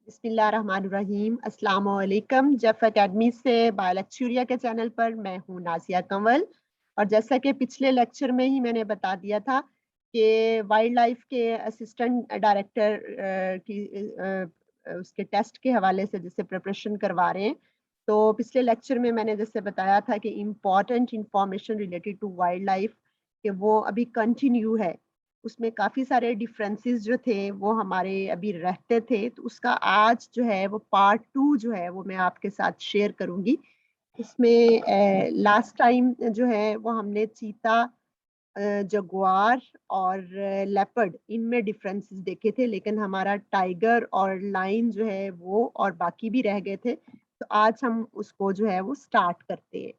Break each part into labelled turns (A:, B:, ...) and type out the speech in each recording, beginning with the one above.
A: बिस्मिल्लाहिर्रहमानिर्रहीम। अस्सलाम वालेकुम। जफ एकेडमी से बायोलेक्चुरिया के चैनल पर मैं हूँ नाजिया कंवल। और जैसा कि पिछले लेक्चर में ही मैंने बता दिया था कि वाइल्ड लाइफ के असिस्टेंट डायरेक्टर उसके टेस्ट के हवाले से जैसे प्रिपरेशन करवा रहे हैं, तो पिछले लेक्चर में मैंने जैसे बताया था कि important information related to wildlife कि वो अभी कंटिन्यू है। उसमें काफ़ी सारे डिफरेंसेस जो थे वो हमारे अभी रहते थे, तो उसका आज जो है वो पार्ट 2 जो है वो मैं आपके साथ शेयर करूंगी। इसमें लास्ट टाइम जो है वो हमने चीता, जगुआर और लेपर्ड इनमें डिफरेंसेस देखे थे, लेकिन हमारा टाइगर और लाइन जो है वो और बाकी भी रह गए थे। तो आज हम उसको जो है वो स्टार्ट करते हैं।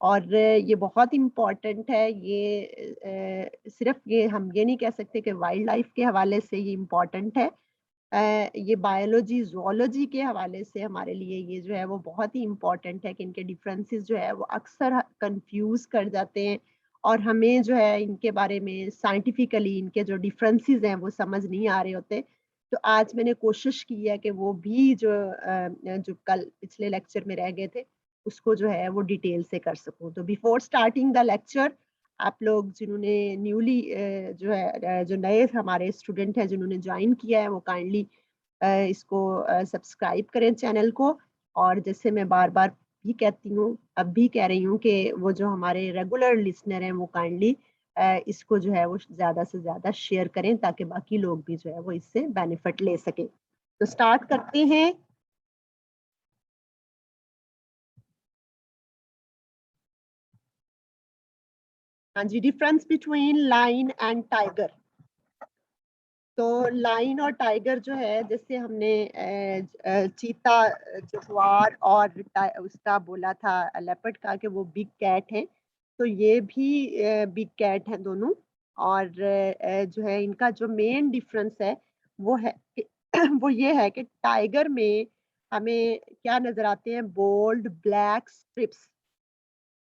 A: और ये बहुत इम्पॉर्टेंट है। सिर्फ ये हम ये नहीं कह सकते कि वाइल्ड लाइफ के हवाले से ये इम्पॉर्टेंट है। ये बायोलॉजी ज़ूलॉजी के हवाले से हमारे लिए ये जो है वो बहुत ही इम्पॉर्टेंट है कि इनके डिफरेंसेस जो है वो अक्सर कंफ्यूज कर जाते हैं और हमें जो है इनके बारे में साइंटिफिकली इनके जो डिफरेंसेस हैं वो समझ नहीं आ रहे होते। तो आज मैंने कोशिश की है कि वो भी जो कल पिछले लेक्चर में रह गए थे उसको जो है वो डिटेल से कर सकूं। तो बिफोर स्टार्टिंग द लेक्चर, आप लोग जिन्होंने न्यूली जो नए हमारे स्टूडेंट हैं जिन्होंने ज्वाइन किया है वो काइंडली इसको सब्सक्राइब करें चैनल को। और जैसे मैं बार बार भी कहती हूँ, अब भी कह रही हूँ कि वो जो हमारे रेगुलर लिसनर हैं वो काइंडली इसको जो है वो ज़्यादा से ज़्यादा शेयर करें ताकि बाकी लोग भी जो है वो इससे बेनिफिट ले सकें। तो स्टार्ट करते हैं। हाँ जी, difference between lion and tiger. तो लाइन और टाइगर जो है, जैसे हमने चीता, जगुआर और उसका बोला था लेपर्ड का कि वो बिग कैट है, तो ये भी बिग कैट है दोनों। और जो है इनका जो मेन डिफरेंस है वो है कि वो ये है कि टाइगर में हमें क्या नजर आते हैं, बोल्ड ब्लैक स्ट्रिप्स।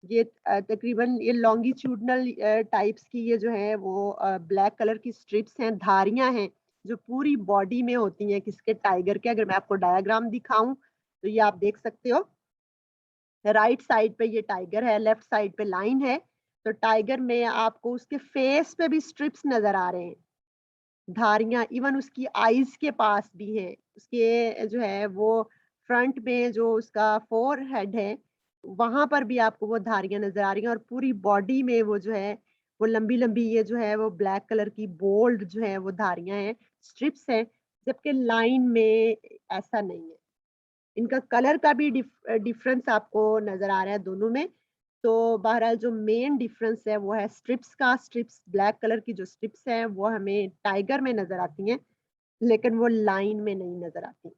A: ये तकरीबन ये लॉन्गिट्यूडनल टाइप्स की ये जो है वो ब्लैक कलर की स्ट्रिप्स हैं, धारियां हैं जो पूरी बॉडी में होती हैं किसके, टाइगर के। अगर मैं आपको डायग्राम दिखाऊं तो ये आप देख सकते हो। राइट साइड पे ये टाइगर है, लेफ्ट साइड पे लाइन है। तो टाइगर में आपको उसके फेस पे भी स्ट्रिप्स नजर आ रहे हैं, धारियां। इवन उसकी आईज के पास भी है, उसके जो है वो फ्रंट में जो उसका फोर हेड है वहां पर भी आपको वो धारियां नजर आ रही हैं। और पूरी बॉडी में वो जो है वो लंबी लंबी ये जो है वो ब्लैक कलर की बोल्ड जो है वो धारियां हैं, स्ट्रिप्स हैं। जबकि लाइन में ऐसा नहीं है। इनका कलर का भी डिफरेंस आपको नजर आ रहा है दोनों में। तो बहरहाल जो मेन डिफरेंस है वो है स्ट्रिप्स का। स्ट्रिप्स, ब्लैक कलर की जो स्ट्रिप्स हैं वो हमें टाइगर में नजर आती हैं, लेकिन वो लाइन में नहीं नजर आती।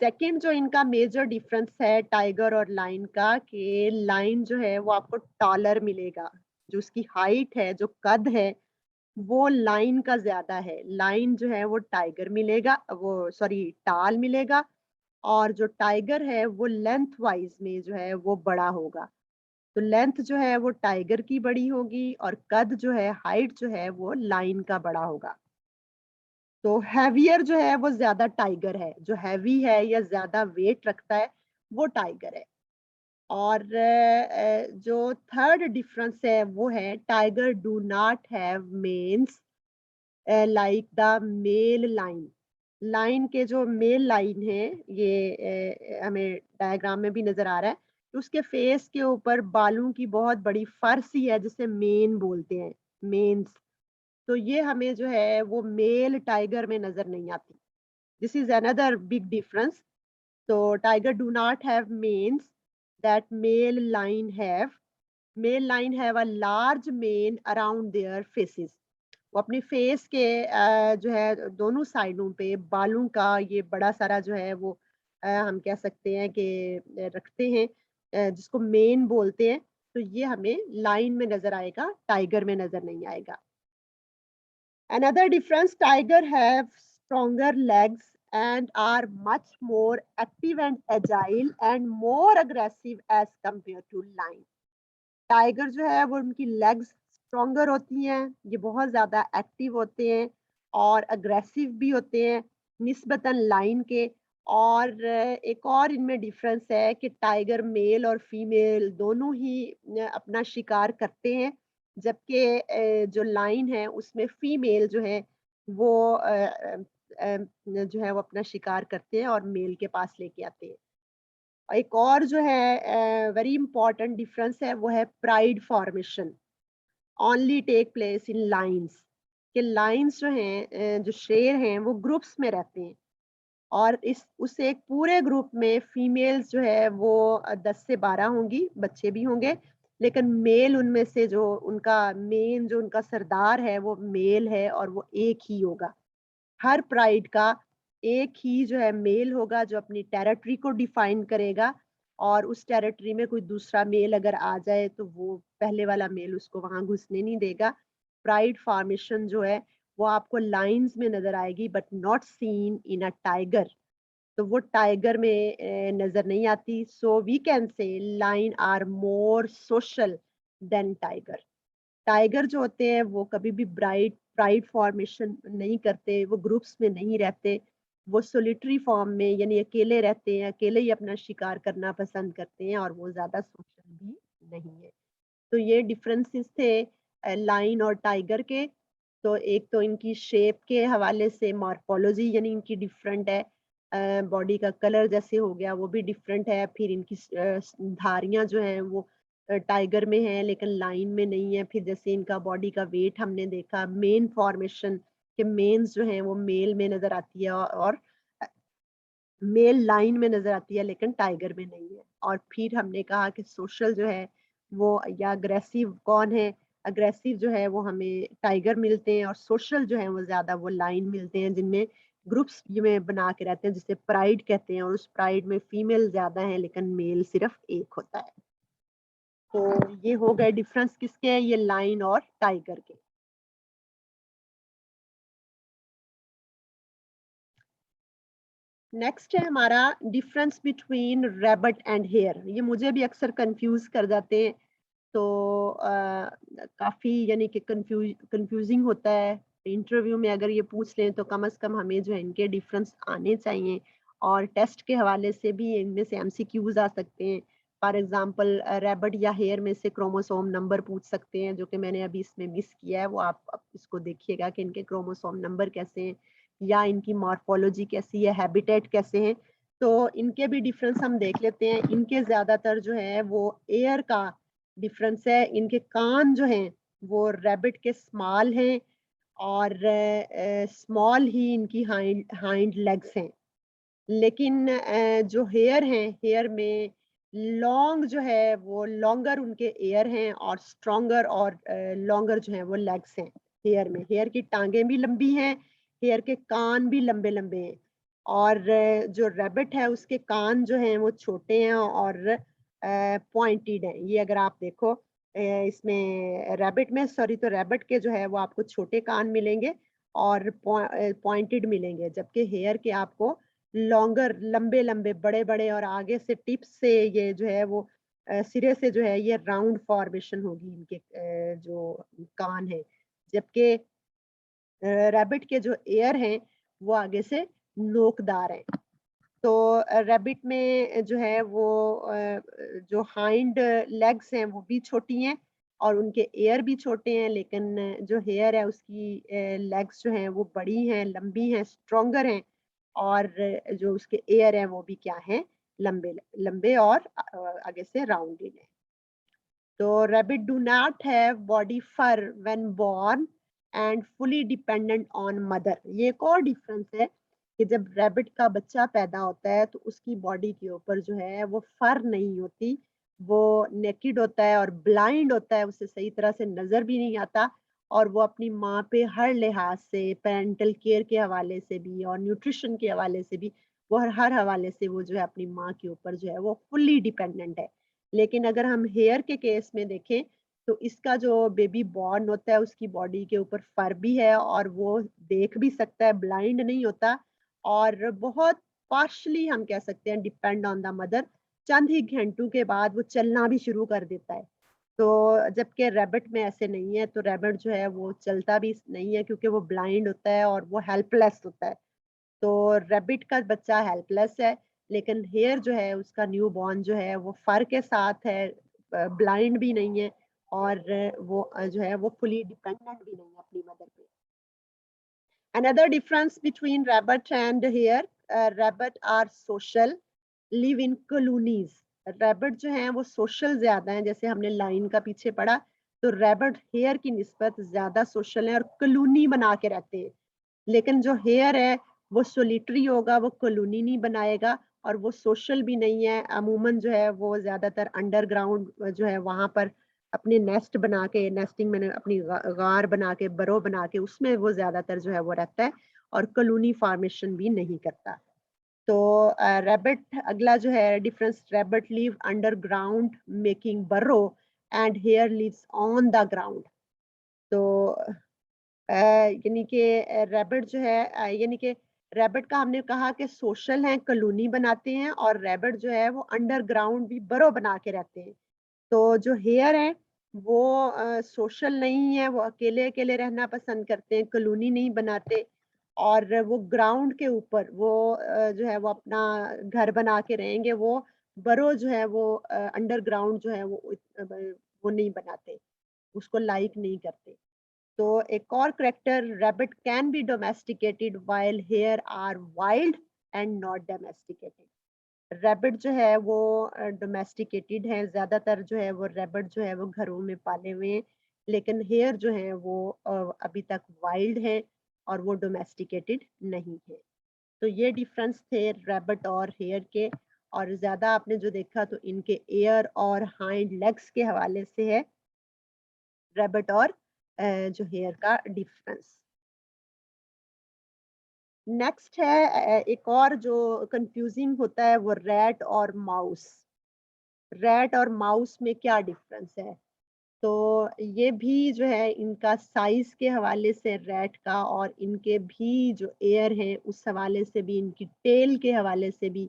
A: सेकंड जो इनका मेजर डिफरेंस है टाइगर और लाइन का, कि लाइन जो है वो आपको टॉलर मिलेगा। जो उसकी हाइट है, जो कद है, वो लाइन का ज्यादा है। लाइन जो है वो टाइगर मिलेगा, वो सॉरी टाल मिलेगा। और जो टाइगर है वो लेंथ वाइज में जो है वो बड़ा होगा। तो लेंथ जो है वो टाइगर की बड़ी होगी और कद जो है, हाइट जो है वो लाइन का बड़ा होगा। तो हैवियर जो है वो ज्यादा टाइगर है, जो हैवी है या ज्यादा वेट रखता है वो टाइगर है। और जो थर्ड डिफरेंस है वो है tiger do not have manes like the male lion. Lion के जो मेल लाइन है ये हमें डायग्राम में भी नजर आ रहा है कि उसके फेस के ऊपर बालों की बहुत बड़ी फर सी है जिसे मेन बोलते हैं, मेन्स। तो ये हमें जो है वो मेल टाइगर में नजर नहीं आती। This is another big difference. तो tiger do not have manes that male lion have. Male lion have a large mane around their faces. वो अपने फेस के जो है दोनों साइडों पे बालों का ये बड़ा सारा जो है वो हम कह सकते हैं कि रखते हैं, जिसको मेन बोलते हैं। तो ये हमें लाइन में नजर आएगा, टाइगर में नजर नहीं आएगा। Another difference, tiger have stronger legs and are much more active and agile and more aggressive as compared to lion. Tiger जो है वो उनकी लेग्स स्ट्रोंगर होती हैं, ये बहुत ज़्यादा एक्टिव होते हैं और अग्रेसिव भी होते हैं निस्बतन लाइन के। और एक और इनमें डिफरेंस है कि टाइगर मेल और फीमेल दोनों ही अपना शिकार करते हैं, जबकि जो लाइन है उसमें फीमेल जो है वो जो है वो अपना शिकार करते हैं और मेल के पास लेके आते हैं। एक और जो है वेरी इंपॉर्टेंट डिफरेंस है वो है pride formation only take place in lions. कि लाइन्स जो हैं जो शेर हैं वो ग्रुप्स में रहते हैं, और इस उस एक पूरे ग्रुप में फीमेल्स जो है वो 10 से 12 होंगी, बच्चे भी होंगे, लेकिन मेल उनमें से जो उनका मेन जो उनका सरदार है वो मेल है और वो एक ही होगा। हर प्राइड का एक ही जो है मेल होगा जो अपनी टेरिटरी को डिफाइन करेगा, और उस टेरिटरी में कोई दूसरा मेल अगर आ जाए तो वो पहले वाला मेल उसको वहां घुसने नहीं देगा। प्राइड फॉर्मेशन जो है वो आपको लाइंस में नजर आएगी but not seen in a tiger. तो वो टाइगर में नजर नहीं आती। So we can say lion are more social than tiger. Tiger जो होते हैं वो कभी भी ब्राइड प्राइड फॉर्मेशन नहीं करते, वो ग्रुप्स में नहीं रहते, वो सोलिटरी फॉर्म में यानी अकेले रहते हैं, अकेले ही अपना शिकार करना पसंद करते हैं, और वो ज्यादा सोशल भी नहीं है। तो ये डिफरेंसेस थे लाइन और टाइगर के। तो एक तो इनकी शेप के हवाले से मॉर्फोलॉजी यानी इनकी डिफरेंट है, बॉडी का कलर जैसे हो गया वो भी डिफरेंट है, फिर इनकी धारियां जो हैं वो टाइगर में है लेकिन लाइन में नहीं है, फिर जैसे इनका बॉडी का वेट हमने देखा, मेन फॉर्मेशन के मेन्स जो हैं वो मेल में नजर आती है और मेल लाइन में नजर आती है लेकिन टाइगर में नहीं है। और फिर हमने कहा कि सोशल जो है वो या अग्रेसिव कौन है, अग्रेसिव जो है वो हमें टाइगर मिलते हैं, और सोशल जो है वो ज्यादा वो लाइन मिलते हैं जिनमें ग्रुप्स में बना के रहते हैं जिसे प्राइड कहते हैं, और उस प्राइड में फीमेल ज्यादा है लेकिन मेल सिर्फ एक होता है। तो ये हो गए डिफरेंस किसके हैं, ये लाइन और टाइगर के। नेक्स्ट है हमारा difference between rabbit and hare. ये मुझे भी अक्सर कंफ्यूज कर जाते हैं, तो काफ़ी यानी कि कंफ्यूजिंग होता है। इंटरव्यू में अगर ये पूछ लें तो कम से कम हमें जो है इनके डिफरेंस आने चाहिए, और टेस्ट के हवाले से भी इनमें से एमसीक्यूज आ सकते हैं। फॉर एग्जांपल रैबिट या हेयर में से क्रोमोसोम नंबर पूछ सकते हैं, जो कि मैंने अभी इसमें मिस किया है, वो आप इसको देखिएगा कि इनके क्रोमोसोम नंबर कैसे हैं या इनकी मॉर्फोलॉजी कैसी है, हैबिटेट कैसे हैं। तो इनके भी डिफरेंस हम देख लेते हैं। इनके ज्यादातर जो है वो एयर का डिफरेंस है। इनके कान जो हैं वो रैबिट के स्मॉल हैं, और स्मॉल ही इनकी हाइंड हाइंड लेग्स हैं। लेकिन जो हेयर हैं, हेयर में लॉन्ग जो है वो लॉन्गर उनके एयर हैं, और स्ट्रॉन्गर और लॉन्गर जो है वो लेग्स हैं। हेयर में हेयर की टांगें भी लंबी हैं, हेयर के कान भी लंबे लंबे हैं। और जो रैबिट है उसके कान जो हैं वो छोटे हैं और पॉइंटेड हैं। ये अगर आप देखो इसमें रैबिट में, सॉरी, तो रैबिट के जो है वो आपको छोटे कान मिलेंगे और पॉइंटेड मिलेंगे, जबकि हेयर के आपको लॉन्गर लंबे लंबे बड़े बड़े, और आगे से टिप्स से ये जो है वो सिरे से जो है ये राउंड फॉर्मेशन होगी इनके जो कान है। जबकि रैबिट के जो एयर हैं वो आगे से नोकदार हैं। तो रैबिट में जो है वो जो हाइंड लेग्स हैं वो भी छोटी हैं और उनके एयर भी छोटे हैं, लेकिन जो हेयर है उसकी लेग्स जो हैं वो बड़ी हैं, लंबी हैं, स्ट्रोंगर हैं, और जो उसके एयर हैं वो भी क्या हैं, लंबे लंबे और आगे से राउंडेड हैं। तो rabbit do not have body fur when born and fully dependent on mother. ये एक और डिफरेंस है कि जब रैबिट का बच्चा पैदा होता है तो उसकी बॉडी के ऊपर जो है वो फर नहीं होती, वो नेकेड होता है और ब्लाइंड होता है, उसे सही तरह से नजर भी नहीं आता, और वो अपनी माँ पे हर लिहाज से, पेरेंटल केयर के हवाले से भी और न्यूट्रिशन के हवाले से भी, वो हर हवाले से वो जो है अपनी माँ के ऊपर जो है वो फुल्ली डिपेंडेंट है। लेकिन अगर हम हेयर के केस में देखें तो इसका जो बेबी बॉर्न होता है उसकी बॉडी के ऊपर फर भी है और वो देख भी सकता है, ब्लाइंड नहीं होता, और बहुत पार्शली हम कह सकते हैं डिपेंड ऑन द मदर। चंद ही घंटों के बाद वो चलना भी शुरू कर देता है। तो जबकि रैबिट में ऐसे नहीं है, तो रैबिट जो है वो चलता भी नहीं है क्योंकि वो ब्लाइंड होता है और वो हेल्पलेस होता है। तो रैबिट का बच्चा हेल्पलेस है, लेकिन हेयर जो है उसका न्यू बॉर्न जो है वो फर के साथ है, ब्लाइंड भी नहीं है, और वो जो है वो फुली डिपेंडेंट भी नहीं है अपनी मदर पे। Another difference between rabbit and hare, rabbit are social, live in colonies. Rabbit जो हैं वो social ज़्यादा हैं, जैसे हमने लाइन का पीछे पढ़ा, तो rabbit hare की निस्बत ज़्यादा social हैं और कॉलोनी बना के रहते हैं। लेकिन जो हेयर है वो सोलिटरी होगा, वो कॉलोनी नहीं बनाएगा और वो सोशल भी नहीं है। अमूमन जो है वो ज़्यादातर अंडरग्राउंड जो है वहाँ पर अपने नेस्ट बना के, नेस्टिंग मैंने अपनी गार बना के, बरो बना के उसमें वो ज़्यादातर जो है वो रहता है और कॉलोनी फॉर्मेशन भी नहीं करता। तो रैबिट अगला जो है difference, rabbit live underground making burrow and hare lives on the ground. तो यानी कि रैबिट जो है यानी कि रैबिट का हमने कहा कि सोशल हैं, कॉलोनी बनाते हैं, और रैबिट जो है वो अंडरग्राउंड भी बरो बना के रहते हैं। तो जो हेयर है वो सोशल नहीं है, वो अकेले अकेले रहना पसंद करते हैं, कॉलोनी नहीं बनाते, और वो ग्राउंड के ऊपर वो जो है वो अपना घर बना के रहेंगे। वो बरो जो है वो अंडरग्राउंड जो है वो नहीं बनाते, उसको लाइक नहीं करते। तो एक और character, rabbit can be domesticated while hare are wild and not domesticated. Rabbit जो है वो डोमेस्टिकेटेड है, ज्यादातर जो है वो रैबिट जो है वो घरों में पाले हुए हैं, लेकिन हेयर जो है वो अभी तक वाइल्ड है और वो डोमेस्टिकेटेड नहीं है। तो ये डिफरेंस थे रैबिट और हेयर के। और ज्यादा आपने जो देखा तो इनके एयर और हाइंड लेग्स के हवाले से है रैबिट और जो हेयर का डिफरेंस। नेक्स्ट है एक और जो कंफ्यूजिंग होता है वो रैट और माउस। रैट और माउस में क्या डिफरेंस है? तो ये भी जो है इनका साइज के हवाले से रैट का, और इनके भी जो एयर है उस हवाले से भी, इनकी टेल के हवाले से भी,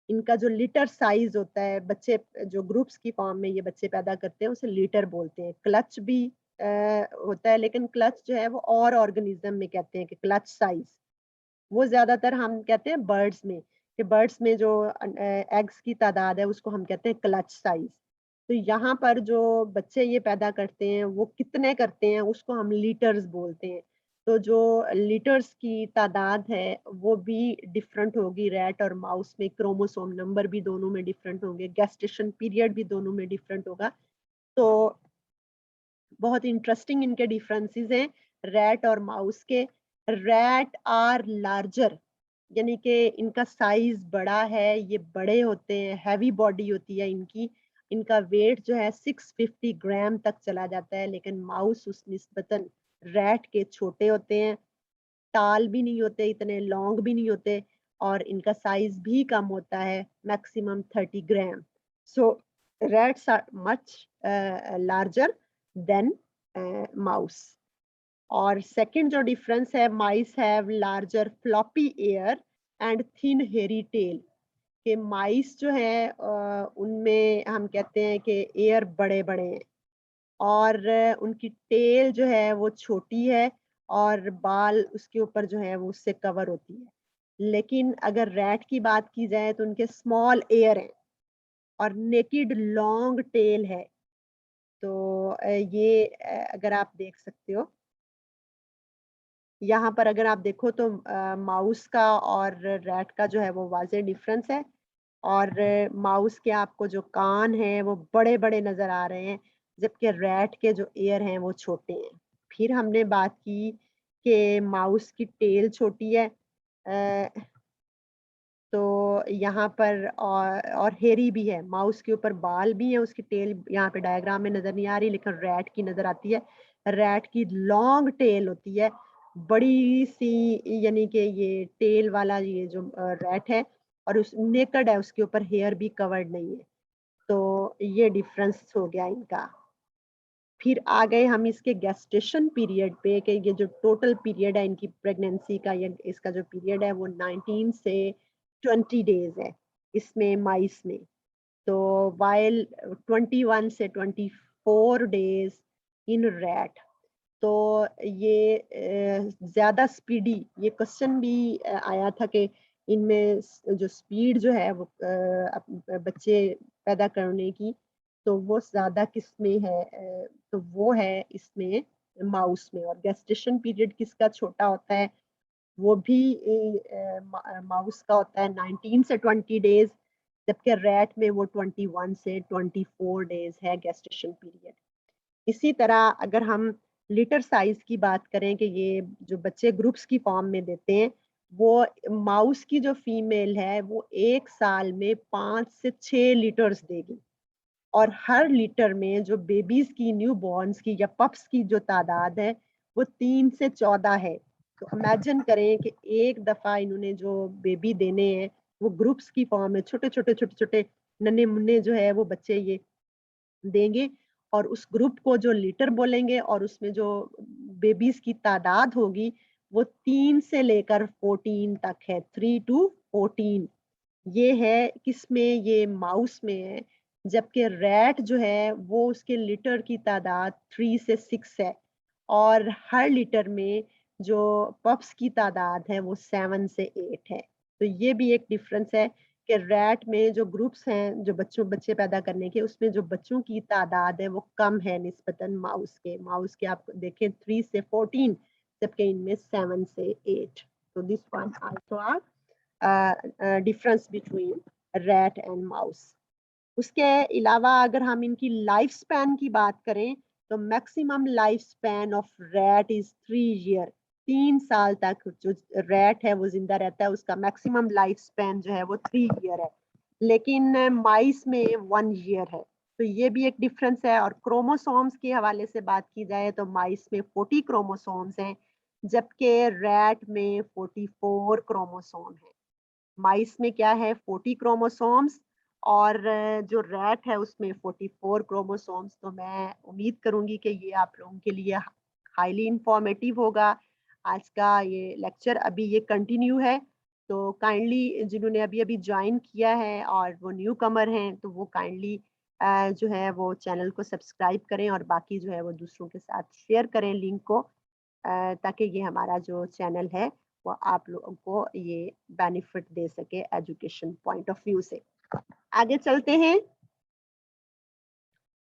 A: इनका जो लिटर साइज होता है, बच्चे जो ग्रुप्स की फॉर्म में ये बच्चे पैदा करते हैं उसे लिटर बोलते हैं। क्लच भी होता है, लेकिन क्लच जो है वो और ऑर्गेनिज्म में कहते हैं कि क्लच साइज, वो ज्यादातर हम कहते हैं बर्ड्स में, कि बर्ड्स में जो एग्स की तादाद है उसको हम कहते हैं क्लच साइज। तो यहाँ पर जो बच्चे ये पैदा करते हैं वो कितने करते हैं उसको हम लीटर्स बोलते हैं। तो जो लीटर्स की तादाद है वो भी डिफरेंट होगी रैट और माउस में, क्रोमोसोम नंबर भी दोनों में डिफरेंट होंगे, गेस्टेशन पीरियड भी दोनों में डिफरेंट होगा। तो बहुत इंटरेस्टिंग इनके डिफरेंसेस हैं रैट और माउस के। रैट आर लार्जर, यानी कि इनका साइज बड़ा है, ये बड़े होते हैं, हैवी बॉडी होती है इनकी, इनका वेट जो है 650 ग्राम तक चला जाता है। लेकिन माउस उस निस्बतन रैट के छोटे होते हैं, टाल भी नहीं होते, इतने लॉन्ग भी नहीं होते, और इनका साइज भी कम होता है, maximum 30 gram. So rats are much larger than mouse. और सेकंड जो डिफरेंस है, mice have larger floppy ear and thin hairy tail. कि माइस जो है उनमें हम कहते हैं कि एयर बड़े बड़े हैं, और उनकी टेल जो है वो छोटी है, और बाल उसके ऊपर जो है वो उससे कवर होती है। लेकिन अगर रैट की बात की जाए तो उनके स्मॉल एयर हैं और नेकेड लॉन्ग टेल है। तो ये अगर आप देख सकते हो यहाँ पर, अगर आप देखो तो माउस का और रैट का जो है वो वाज़ेह डिफरेंस है। और माउस के आपको जो कान हैं वो बड़े-बड़े नज़र आ रहे हैं, जबकि रैट के जो ईयर हैं वो छोटे हैं। फिर हमने बात की कि माउस की टेल छोटी है, तो यहाँ पर और हेयरी भी है, माउस के ऊपर बाल भी है, उसकी टेल यहाँ पे डायग्राम में नज़र नहीं आ रही, लेकिन रैट की नज़र आती है। रैट की लॉन्ग टेल होती है, बड़ी सी, यानी कि ये टेल वाला ये जो रैट है, और उस नेकेड है, उसके ऊपर हेयर भी कवर्ड नहीं है। तो ये डिफरेंस हो गया इनका। फिर आ गए हम इसके गेस्टेशन पीरियड पे, कि ये जो टोटल पीरियड है इनकी प्रेगनेंसी का, या इसका जो पीरियड है वो 19 से 20 डेज है इसमें माइस में। तो वाइल 21 से 24 डेज इन रैट। तो ये ज़्यादा स्पीडी, ये क्वेश्चन भी आया था कि इनमें जो स्पीड जो है वो बच्चे पैदा करने की, तो वो ज़्यादा किस में है, तो वो है इसमें माउस में। और गेस्टेशन पीरियड किसका छोटा होता है, वो भी माउस का होता है 19 से 20 डेज, जबकि रैट में वो 21 से 24 डेज है गेस्टेशन पीरियड। इसी तरह अगर हम लिटर साइज की बात करें कि ये जो बच्चे ग्रुप्स की फॉर्म में देते हैं, वो माउस की जो फीमेल है वो 1 साल में 5 से 6 लीटर्स देगी। और हर लीटर में जो बेबीज की, न्यू बॉर्न्स की या पप्स की जो तादाद है वो 3 से 14 है। तो इमेजिन करें कि एक दफा इन्होंने जो बेबी देने हैं वो ग्रुप्स की फॉर्म में छोटे छोटे नन्हे मुन्ने जो है वो बच्चे ये देंगे। और उस ग्रुप को जो लीटर बोलेंगे और उसमें जो बेबीज की तादाद होगी वो 3 से लेकर 14 तक है, 3 टू 14। ये है किसमें, ये माउस में है। जबकि रैट जो है वो उसके लीटर की तादाद 3 से 6 है। और हर लीटर में जो पप्स की तादाद है वो 7 से 8 है। तो ये भी एक डिफरेंस है कि रैट में जो ग्रुप्स हैं जो बच्चे पैदा करने के, उसमें जो बच्चों की तादाद है वो कम है निस्बतन माउस के आप देखें 3 से 14, जबकि इनमें 7 से 8। तो this one also are difference between rat and mouse. उसके अलावा अगर हम इनकी लाइफ स्पैन की बात करें, तो maximum life span of rat is 3 year. 3 साल तक जो रैट है वो जिंदा रहता है, उसका मैक्सिमम लाइफ स्पैन जो है वो 3 ईयर है। लेकिन माइस में 1 ईयर है। तो ये भी एक डिफरेंस है। और क्रोमोसोम्स के हवाले से बात की जाए तो माइस में 40 क्रोमोसोम्स हैं, जबकि रैट में 44 क्रोमोसोम है। माइस में क्या है 40 क्रोमोसोम्स, और जो रैट है उसमें 44 क्रोमोसोम्स। तो मैं उम्मीद करूंगी कि ये आप लोगों के लिए हाईली इंफॉर्मेटिव होगा। आज का ये लेक्चर अभी ये कंटिन्यू है, तो काइंडली जिन्होंने अभी अभी ज्वाइन किया है और वो न्यू कमर हैं, तो वो काइंडली जो है वो चैनल को सब्सक्राइब करें और बाकी जो है वो दूसरों के साथ शेयर करें लिंक को, ताकि ये हमारा जो चैनल है वो आप लोगों को ये बेनिफिट दे सके एजुकेशन पॉइंट ऑफ व्यू से। आगे चलते हैं।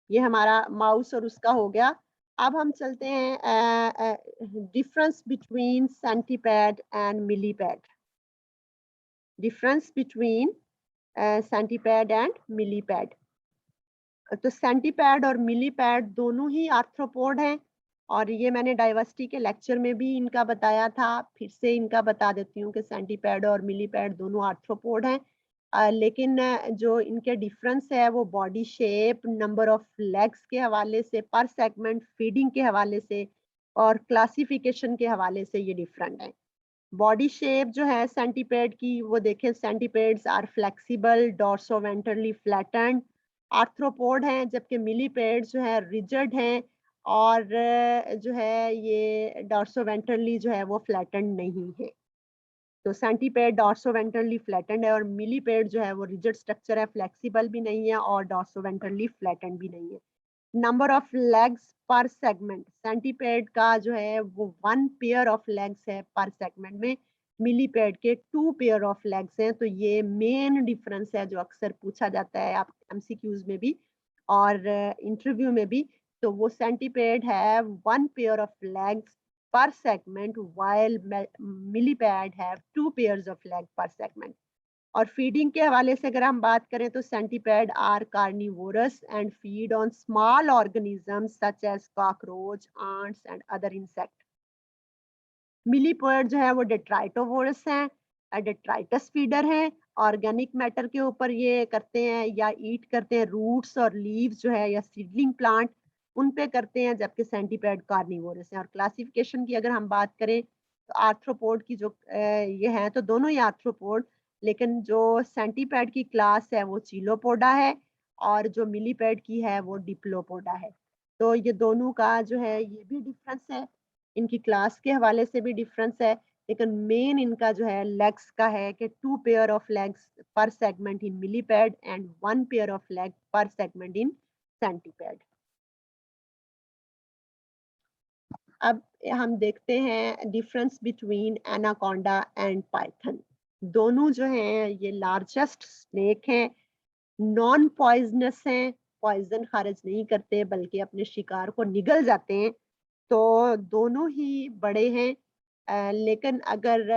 A: ये हमारा माउस और उसका हो गया। अब हम चलते हैं difference between centipede and millipede. Difference between centipede and millipede. तो सेंटीपैड और मिलीपैड दोनों ही आर्थ्रोपोड हैं, और ये मैंने डाइवर्सिटी के लेक्चर में भी इनका बताया था। फिर से इनका बता देती हूँ कि सेंटीपैड और मिलीपैड दोनों आर्थ्रोपोड हैं। लेकिन जो इनके डिफरेंस है वो body shape, number of legs के हवाले से, पर सेगमेंट, फीडिंग के हवाले से और क्लासिफिकेशन के हवाले से ये डिफरेंट है। बॉडी शेप जो है सेंटीपेड की, वो देखें, सेंटीपेड्स आर फ्लेक्सिबल, डॉर्सोवेंट्रली फ्लैटेंड आर्थ्रोपोड हैं, जबकि मिलीपेड जो है रिजिड हैं और जो है ये डॉर्सोवेंट्रली जो है वो फ्लैटेंड नहीं है। तो सेंटीपेड डॉर्सोवेंट्रली फ्लैटेंड है और मिलीपेड जो है वो रिजिड स्ट्रक्चर है, फ्लेक्सिबल भी नहीं है और डॉर्सोवेंट्रली फ्लैटेंड भी नहीं है। नंबर ऑफ लेग्स पर सेगमेंट, सेंटीपेड का जो है वो 1 पेयर ऑफ लेग्स है पर सेगमेंट में, मिलीपेड के 2 पेयर ऑफ लेग्स हैं। तो ये मेन डिफरेंस है जो अक्सर पूछा जाता है आप एमसीक्यूज में भी और इंटरव्यू में भी। तो वो सेंटीपेड है 1 pair of legs per segment, while millipede have 2 pairs of leg per segment. और फीडिंग के हवाले से अगर हम बात करें तो centipede are carnivorous and feed on small organisms such as cockroach, ants and other insect. Millipede जो है वो डेट्राइटोवोरस हैं, डेट्राइटस फीडर हैं, ऑर्गेनिक मैटर के ऊपर ये करते हैं या ईट करते हैं, रूट्स और लीव्स जो है या सीडलिंग प्लांट उन पे करते हैं, जबकि सेंटीपेड कार्निवोरस हैं। और क्लासिफिकेशन की अगर हम बात करें तो आर्थ्रोपोड की जो ये हैं, तो दोनों ही आर्थ्रोपोड, लेकिन जो सेंटीपेड की क्लास है वो चीलोपोडा है और जो मिलीपेड की है वो डिप्लोपोडा है। तो ये दोनों का जो है ये भी डिफरेंस है, इनकी क्लास के हवाले से भी डिफरेंस है, लेकिन मेन इनका जो है लेग्स का है कि 2 पेयर ऑफ लेग्स पर segment in millipede and 1 pair of leg पर सेगमेंट इन सेंटीपेड। अब हम देखते हैं difference between anaconda and Python. दोनों जो हैं ये लार्जेस्ट स्नेक हैं, नॉन पॉइजनस हैं, पॉइजन खारिज नहीं करते बल्कि अपने शिकार को निगल जाते हैं। तो दोनों ही बड़े हैं। लेकिन अगर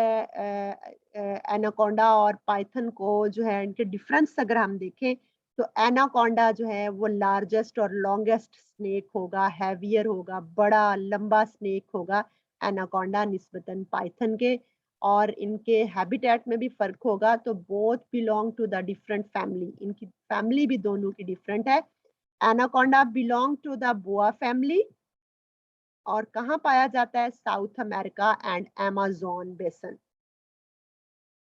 A: एनाकोंडा और पाइथन को जो है इनके डिफरेंस अगर हम देखें तो एनाकोंडा जो है वो लार्जेस्ट और लॉन्गेस्ट स्नेक होगा, हैवियर होगा, बड़ा लंबा स्नेक होगा एनाकोंडा निस्बतन पाइथन के। और इनके हैबिटेट में भी फर्क होगा। तो both belong to the different family, इनकी फैमिली भी दोनों की डिफरेंट है। Anaconda belong to the boa family और कहाँ पाया जाता है? South America and Amazon basin.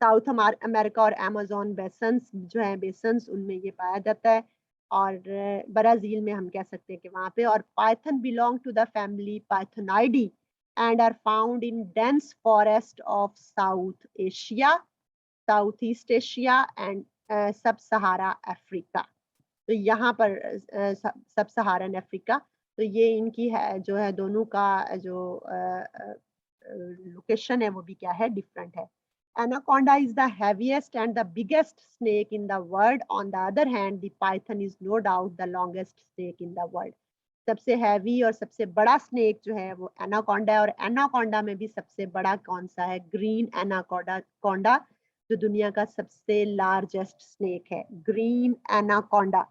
A: South America और अमेज़न बेसन्स जो है बेसन्स उनमें ये पाया जाता है। और ब्राजील में हम कह सकते हैं कि वहाँ पे। और python belong to the family pythonidae and are found in dense forest of South Asia, South East Asia and sub Saharan Africa. तो यहाँ पर सब सहारन अफ्रीका। तो ये इनकी है जो है दोनों का जो लोकेशन है वो भी क्या है? डिफरेंट है। Anaconda is the heaviest and the biggest snake in the world. On the other hand, the python is no doubt the longest snake in the world. सबसे हैवी और सबसे बड़ा स्नेक जो है वो एनाकोंडा है। और एनाकोंडा में भी सबसे बड़ा कौन सा है? ग्रीन एनाकोंडा कोंडा, जो दुनिया का सबसे लार्जेस्ट स्नेक है, ग्रीन एनाकोंडा।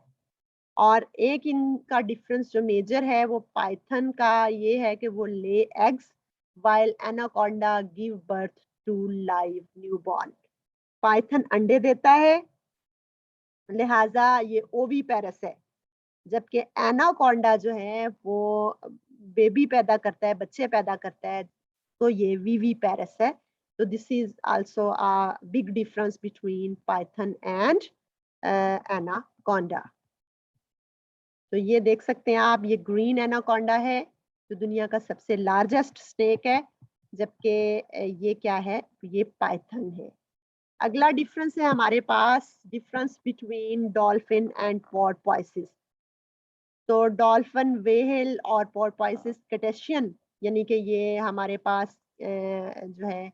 A: और एक इनका डिफरेंस जो मेजर है वो पाइथन का ये है कि वो lay eggs while anaconda give birth to live newborn. Python अंडे देता है, लिहाजा ये ओवी पेरस है, जबकि एनाकोंडा जो है वो बेबी पैदा करता है, बच्चे पैदा करता है, तो ये वीवी पेरस है। तो this is also a big difference between Python and anaconda. तो ये देख सकते हैं आप, ये ग्रीन एनाकोंडा है जो दुनिया का सबसे लार्जेस्ट स्नेक है, जबकि ये क्या है? ये पाइथन है। अगला डिफरेंस है हमारे पास डिफरेंस बिटवीन डॉल्फिन एंड पोर्पोइसिस। तो डॉल्फिन, व्हेल और पोर्पोइसिस कैटेशियन, यानी कि ये हमारे पास जो है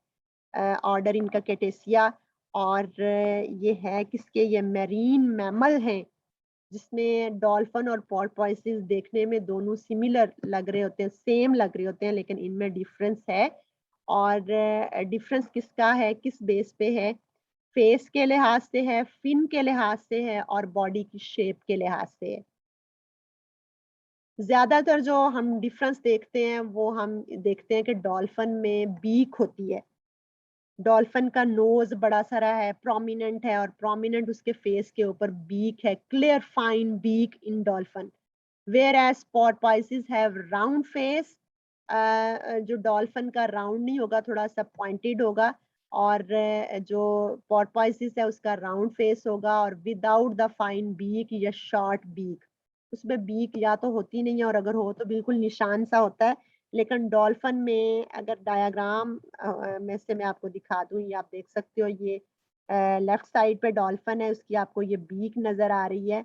A: ऑर्डर इनका कैटेसिया। और ये है किसके? ये मैरीन मैमल हैं, जिसमें डॉल्फिन और पोर्पोइसिस देखने में दोनों सिमिलर लग रहे होते हैं, सेम लग रहे होते हैं, लेकिन इनमें डिफरेंस है। और डिफरेंस किसका है? किस बेस पे है? फेस के लिहाज से है, फिन के लिहाज से है और बॉडी की शेप के लिहाज से है। ज्यादातर जो हम डिफरेंस देखते हैं वो हम देखते हैं कि डॉल्फिन में बीक होती है। डॉल्फिन का नोज बड़ा सारा है, प्रोमिनेंट है, और प्रोमिनेंट उसके फेस के ऊपर बीक है, clear fine beak in dolphin. Where as porpoises have round face. जो डॉल्फिन का राउंड नहीं होगा, थोड़ा सा पॉइंटेड होगा। और जो पोर्पोइसिस है उसका राउंड फेस होगा और विदाउट द फाइन बीक या शॉर्ट बीक। उसमें बीक या तो होती नहीं है और अगर हो तो बिल्कुल निशान सा होता है। लेकिन डॉल्फिन में अगर डायग्राम में से मैं आपको दिखा दूं, ये आप देख सकते हो, ये लेफ्ट साइड पे डॉल्फिन है, उसकी आपको ये बीक नजर आ रही है।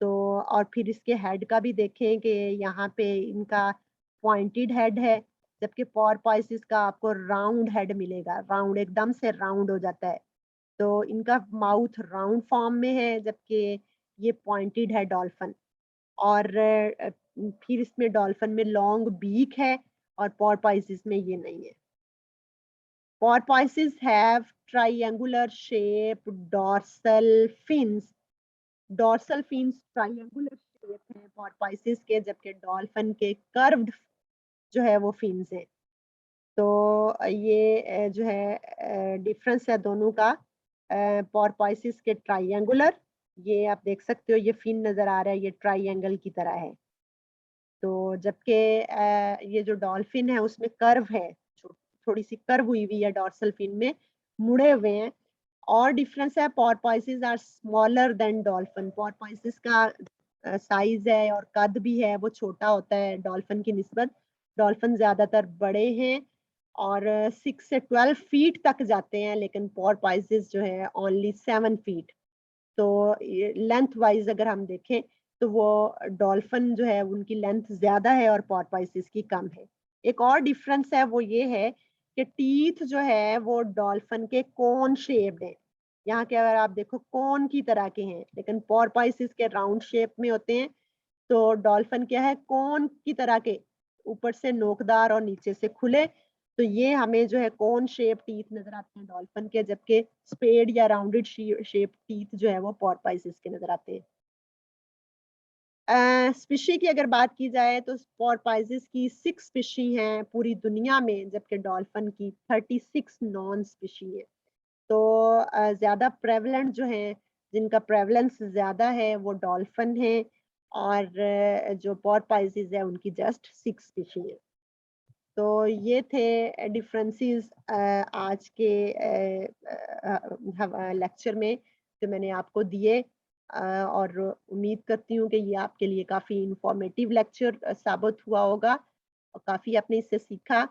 A: तो और फिर इसके हेड का भी देखें कि यहाँ पे इनका पॉइंटेड हेड है, जबकि पोर्पोइसिस का आपको राउंड हेड मिलेगा, राउंड एकदम से राउंड हो जाता है। तो इनका माउथ राउंड फॉर्म में है, जबकि ये पॉइंटेड है डॉल्फिन। और फिर इसमें डॉल्फिन में लॉन्ग बीक है और पोर्पोइसिस में ये नहीं है। Porpoises have triangular shaped dorsal fins. Dorsal fins triangular shape है पोर्पोइसिस के, जबकि डॉल्फिन के कर्व्ड जो है वो फिन्स हैं। तो ये जो है डिफरेंस है दोनों का। पोर्पोइसिस के ट्रायंगुलर, ये आप देख सकते हो, ये फिन नजर आ रहा है, ये ट्रायंगल की तरह है। तो जबकि ये जो डॉल्फिन है उसमें कर्व है, थोड़ी सी कर्व हुई हुई है डॉर्सल फिन में, मुड़े हुए हैं। और डिफरेंस है, पोर्पोइसिस आर स्मॉलर देन डॉल्फिन। पोर्पोइसिस का साइज है और कद भी है वो छोटा होता है डॉल्फिन की निस्बत। डॉल्फिन ज्यादातर बड़े हैं और 6 से 12 फीट तक जाते हैं, लेकिन पोर्पोइसिस जो है ओनली 7 फीट। तो लेंथ वाइज अगर हम देखें तो वो डॉल्फिन जो है उनकी लेंथ ज्यादा है और पोर्पोइसिस की कम है। एक और डिफरेंस है वो ये है कि टीथ जो है वो डॉल्फिन के कोन शेप्ड है। यहाँ के अगर आप देखो कोन की तरह के हैं, लेकिन पोरपाइसिस के राउंड शेप में होते हैं। तो डॉल्फिन क्या है, कोन की तरह के, ऊपर से नोकदार और नीचे से खुले। तो ये हमें जो है कोन शेप टीथ नजर आते हैं डॉल्फिन के, जबकि स्पेड या राउंडेड शेप टीथ जो है वो पोरपाइसिस के नजर आते हैं। स्पीशी की अगर बात की जाए तो पोरपाइजिस की 6 स्पीशी हैं पूरी दुनिया में, जबकि डॉल्फिन की 36 नॉन स्पीशी है। तो ज़्यादा प्रेवलेंट जो हैं, जिनका प्रेवलेंस ज़्यादा है वो डॉल्फिन है, और जो पोरपाइजिस है उनकी जस्ट 6 स्पीशी है। तो ये थे डिफरेंसेस आज के लेक्चर में जो मैंने आपको दिए, और उम्मीद करती हूँ कि ये आपके लिए काफ़ी इंफॉर्मेटिव लेक्चर साबित हुआ होगा और काफ़ी आपने इससे सीखा।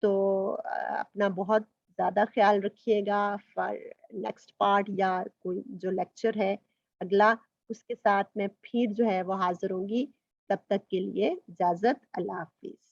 A: तो अपना बहुत ज़्यादा ख्याल रखिएगा। फॉर नेक्स्ट पार्ट या कोई जो लेक्चर है अगला, उसके साथ मैं फिर जो है वो हाज़िर होंगी। तब तक के लिए इजाज़त, अल्लाह हाफ़िज़।